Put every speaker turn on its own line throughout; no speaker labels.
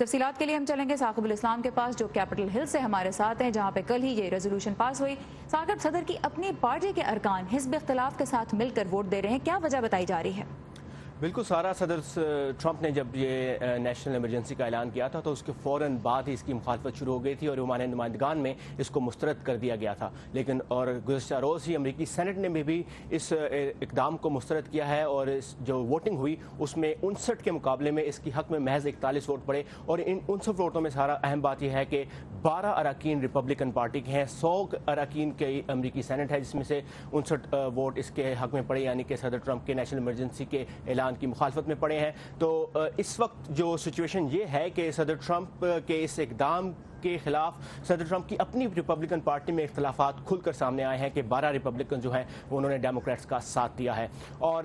تفصیلات کے لیے ہم چلیں گے ثاقب الاسلام کے پاس جو کیپٹل ہل سے ہمارے ساتھ ہیں، جہاں پہ کل ہی یہ ریزولوشن پاس ہوئی۔ ثاقب، صدر کی اپنی پارٹی کے ارکان حزب اختلاف کے ساتھ مل کر ووٹ دے رہے ہیں، کیا وجہ بتائی جا رہی ہے؟
بالکل سارا، صدر ٹرمپ نے جب یہ نیشنل ایمرجنسی کا اعلان کیا تھا تو اس کے فوراً بعد ہی اس کی مخالفت شروع ہو گئی تھی اور عمانۂ نمائندگان میں اس کو مسترد کر دیا گیا تھا، لیکن اور گزشتہ روز ہی امریکی سینٹ نے بھی اس اقدام کو مسترد کیا ہے اور جو ووٹنگ ہوئی اس میں 59 کے مقابلے میں اس کی حق میں محض 41 ووٹ پڑے، اور ان 59 ووٹوں میں سارا اہم بات یہ ہے کہ 12 اراکین ریپبلکن پارٹی کے ہیں، 100 اراکین کے امریکی سینٹ ہے، جس میں سے 59 ووٹ اس کے حق میں پڑے، یعنی کہ صدر ٹرمپ کے نیشنل ایمرجنسی کے اعلان کی مخالفت میں پڑے ہیں۔ تو اس وقت جو سچویشن یہ ہے کہ صدر ٹرمپ کے اس اقدام کے خلاف صدر ٹرمپ کی اپنی ریپبلکن پارٹی میں اختلافات کھل کر سامنے آئے ہیں کہ 12 ریپبلکن جو ہیں انہوں نے ڈیموکریٹس کا ساتھ دیا ہے، اور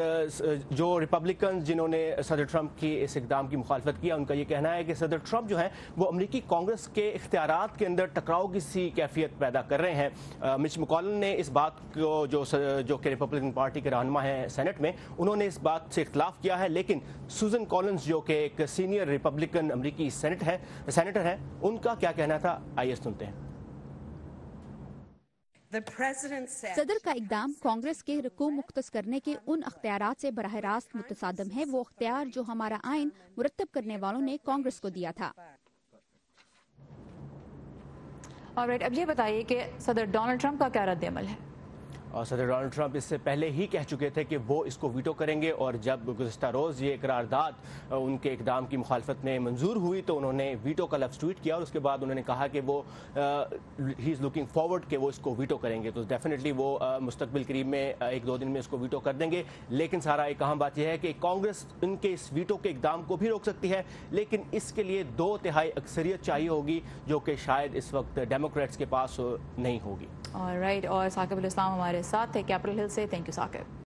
جو ریپبلکن جنہوں نے صدر ٹرمپ کی اس اقدام کی مخالفت کیا، ان کا یہ کہنا ہے کہ صدر ٹرمپ جو ہے وہ امریکی کانگریس کے اختیارات کے اندر ٹکراؤ کی سی کیفیت پیدا کر رہے ہیں۔ مچ مکولن نے اس بات کو جو کہ ریپبلکن پارٹی کے رہنما ہیں سینٹ میں، انہوں نے اس بات سے اختلاف کیا ہے، لیکن سوزن کولنز جو کہ ایک سینئر ریپبلکن امریکی سینیٹر ہیں، ان کا کیا کہنا تھا، آئیے سنتے ہیں۔
صدر کا اقدام کانگریس کے رکوع مختص کرنے کے ان اختیارات سے براہ راست متصادم ہے، وہ اختیار جو ہمارا آئین مرتب کرنے والوں نے کانگریس کو دیا تھا۔
اب یہ بتائیے کہ صدر ڈونلڈ ٹرمپ کا کیا رد عمل ہے؟
اور صدر ڈونلڈ ٹرمپ اس سے پہلے ہی کہہ چکے تھے کہ وہ اس کو ویٹو کریں گے، اور جب گزشتہ روز یہ قرارداد ان کے اقدام کی مخالفت میں منظور ہوئی تو انہوں نے ویٹو کا لفظ ٹویٹ کیا، اور اس کے بعد انہوں نے کہا کہ وہ ہی از لوکنگ فارورڈ کہ وہ اس کو ویٹو کریں گے، تو ڈیفینیٹلی وہ مستقبل قریب میں 1-2 دن میں اس کو ویٹو کر دیں گے۔ لیکن سارا ایک اہم بات یہ ہے کہ کانگریس ان کے اس ویٹو کے اقدام کو بھی روک سکتی ہے، لیکن اس کے لیے 2/3 اکثریت چاہیے ہوگی، جو کہ شاید اس وقت ڈیموکریٹس کے پاس نہیں ہوگی۔
اور ثاقب الاسلام ہمارے ساتھ تھے کیپٹل ہل سے، تھینک یو ثاقب۔